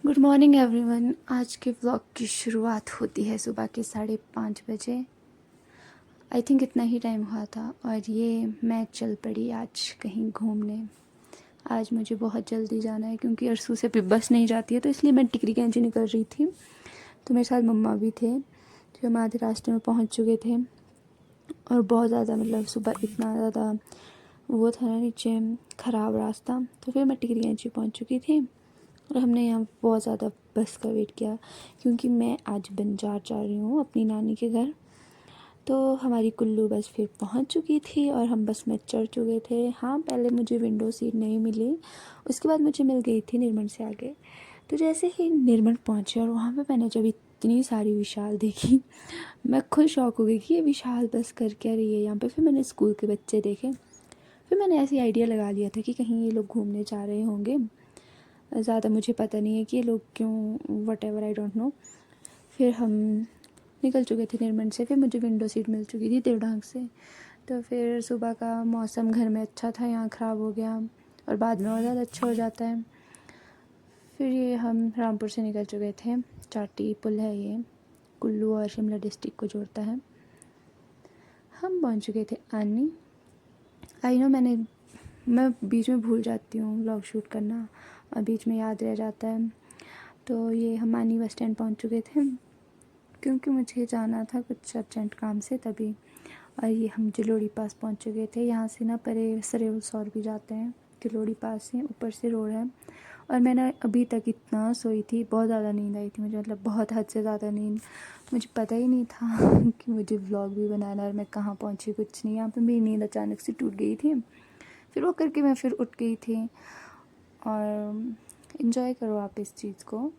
Good morning everyone. आज के vlog की शुरुआत होती है सुबह के 5:30 बजे। आई थिंक इतना ही टाइम हुआ था और ये मैं चल पड़ी आज कहीं घूमने। आज मुझे बहुत जल्दी जाना है क्योंकि अरसू से भी बस नहीं जाती है, तो इसलिए मैं टिकरी कैंची निकल रही थी। तो मेरे साथ मम्मा भी थे, तो हम आधे रास्ते में पहुंच चुके थे। और बहुत ज़्यादा सुबह इतना ज़्यादा वो था ना नीचे ख़राब रास्ता, तो फिर मैं टिकरी कैंची पहुँच चुकी थी। और हमने यहाँ बहुत ज़्यादा बस का वेट किया क्योंकि मैं आज बंजार जा रही हूँ अपनी नानी के घर। तो हमारी कुल्लू बस फिर पहुँच चुकी थी और हम बस में चढ़ चुके थे। हाँ, पहले मुझे विंडो सीट नहीं मिली, उसके बाद मुझे मिल गई थी निर्मल से आगे। तो जैसे ही निर्मल पहुँचे और वहाँ पे मैंने जब इतनी सारी विशाल देखी, मैं खुद शौक हो गई कि ये विशाल बस कर क्या रही है यहाँ पे। फिर मैंने स्कूल के बच्चे देखे, फिर मैंने ऐसी आइडिया लगा लिया था कि कहीं ये लोग घूमने जा रहे होंगे। ज़्यादा मुझे पता नहीं है कि ये लोग क्यों, what ever, I don't know. फिर हम निकल चुके थे निर्मल से। फिर मुझे विंडो सीट मिल चुकी थी देवढांग से। तो फिर सुबह का मौसम घर में अच्छा था, यहाँ ख़राब हो गया और बाद में और ज़्यादा अच्छा हो जाता है। फिर ये हम रामपुर से निकल चुके थे। चाटी पुल है ये, कुल्लू और शिमला डिस्ट्रिक्ट को जोड़ता है। हम पहुँच चुके थे आनी। आई नो मैं बीच में भूल जाती हूँ व्लॉग शूट करना और बीच में याद रह जाता है। तो ये हम आनी बस स्टैंड पहुँच चुके थे क्योंकि मुझे जाना था कुछ अर्जेंट काम से तभी। और ये हम जलोड़ी पास पहुँच चुके थे। यहाँ से ना परे सरेउलसौर भी जाते हैं, जलोड़ी पास से ऊपर से रोड है। और मैंने अभी तक इतना सोई थी, बहुत ज़्यादा नींद आई थी मुझे, मतलब बहुत हद से ज़्यादा नींद। मुझे पता ही नहीं था कि मुझे व्लॉग भी बनाना है और मैं कहाँ पहुँची, कुछ नहीं। यहाँ पे मेरी नींद अचानक से टूट गई थी। फिर वो करके मैं फिर उठ गई थी। और इन्जॉय करो आप इस चीज़ को।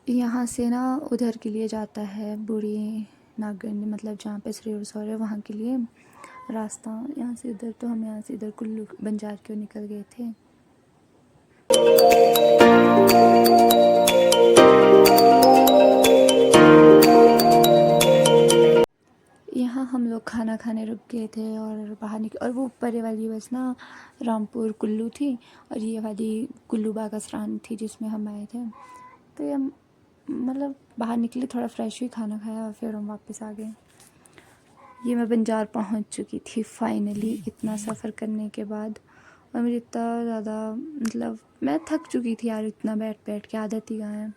यहाँ से ना उधर के लिए जाता है बूढ़ी नागगंज, मतलब जहाँ पे सरेउलसौर है वहाँ के लिए रास्ता। यहाँ से इधर, तो हम यहाँ से इधर कुल्लू बंजार क्यों निकल गए थे। यहाँ हम लोग खाना खाने रुक गए थे और बाहर निकल, और वो ऊपर वाली बस ना रामपुर कुल्लू थी और ये वाली कुल्लू बागासरान थी जिसमें हम आए थे। तो ये मतलब बाहर निकले, थोड़ा फ्रेश हुई, खाना खाया और फिर हम वापस आ गए। ये मैं बंजार पहुंच चुकी थी फाइनली, इतना सफ़र करने के बाद। और मुझे इतना ज़्यादा, मतलब मैं थक चुकी थी यार, इतना बैठ बैठ के आदत ही कहाँ है।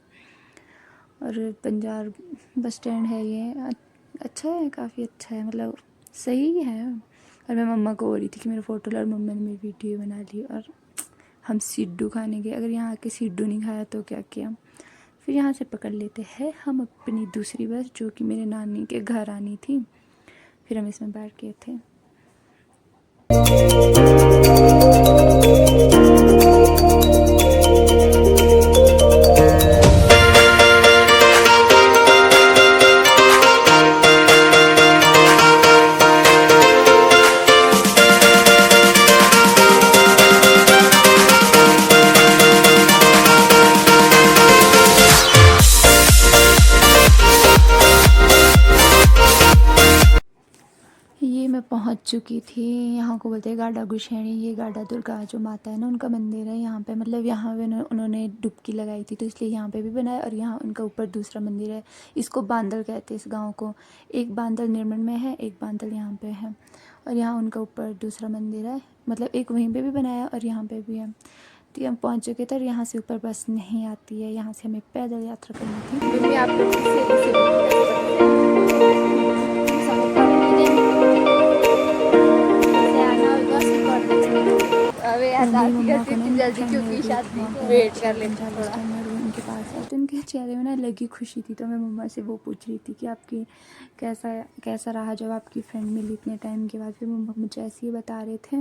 और बंजार बस स्टैंड है ये, अच्छा है, काफ़ी अच्छा है, मतलब सही है। और मैं मम्मा को बोल रही थी कि मेरा फ़ोटो लो, और मम्मा ने मेरी वीडियो बना ली। और हम सिड्डू खाने गए। अगर यहाँ आके सिड्डू नहीं खाया तो क्या किया। फिर यहाँ से पकड़ लेते हैं हम अपनी दूसरी बस, जो कि मेरे नानी के घर आनी थी। फिर हम इसमें बैठ गए थे। मैं पहुंच चुकी थी। यहाँ को बोलते हैं गाडा गुशेणी। ये गाडा दुर्गा जो माता है ना, उनका मंदिर है यहाँ पे। मतलब यहाँ पे उन्होंने डुबकी लगाई थी, तो इसलिए यहाँ पे भी बनाया। और यहाँ उनका ऊपर दूसरा मंदिर है, इसको बांदल कहते हैं इस गांव को। एक बांदल निर्मल में है, एक बांदल यहाँ पे है। और यहाँ उनका ऊपर दूसरा मंदिर है, मतलब एक वहीं पर भी बनाया और यहाँ पर भी है। तो हम पहुँच चुके थे और यहाँ से ऊपर बस नहीं आती है, यहाँ से हमें पैदल यात्रा करनी थी। आप जल्दी क्योंकि शादी वेट कर लेते हैं थोड़ा। उनके पास है तो उनके चेहरे में ना लगी खुशी थी। तो मैं मम्मा से वो पूछ रही थी कि आपकी कैसा रहा जब आपकी फ्रेंड मिली इतने टाइम के बाद। फिर मम्मा मुझे ऐसे ही बता रहे थे।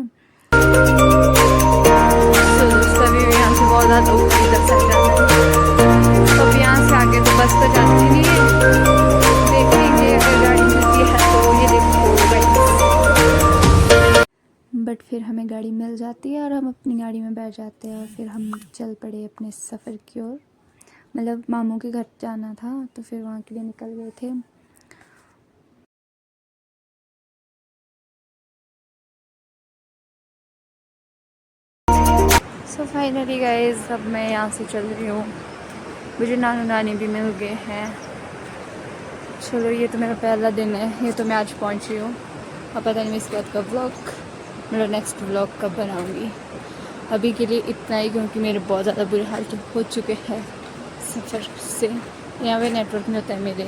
तभी यहाँ से बहुत ज़्यादा ऊपर इधर से जाना है, तो अब यहाँ से आगे तो बस तो जाती नहीं है। देखेंगे अगर गाड़ी मिलती है बट फिर हमें गाड़ी मिल जाती है और हम अपनी गाड़ी में बैठ जाते हैं और फिर हम चल पड़े अपने सफ़र की ओर। मतलब मामू के घर जाना था तो फिर वहाँ के लिए निकल गए थे। सो फाइनली गाइस अब मैं यहाँ से चल रही हूँ। मुझे नानू नानी भी मिल गए हैं। चलो ये तो मेरा पहला दिन है, ये तो मैं आज पहुँची हूँ। अब पता नहीं इसके बाद का व्लॉग, मेरा नेक्स्ट व्लॉग कब बनाऊँगी। अभी के लिए इतना ही, क्योंकि मेरे बहुत ज़्यादा बुरे हाल तो हो चुके हैं सफ़र से। यहाँ पे नेटवर्क नहीं होता है मेरे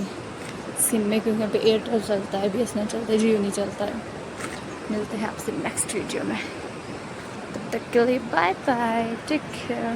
सिम में, क्योंकि यहाँ पे एयरटेल चलता है, BSNL चलता है, जियो नहीं चलता है। मिलते हैं आपसे नेक्स्ट वीडियो में, तब तक के लिए बाय बाय, टेक केयर।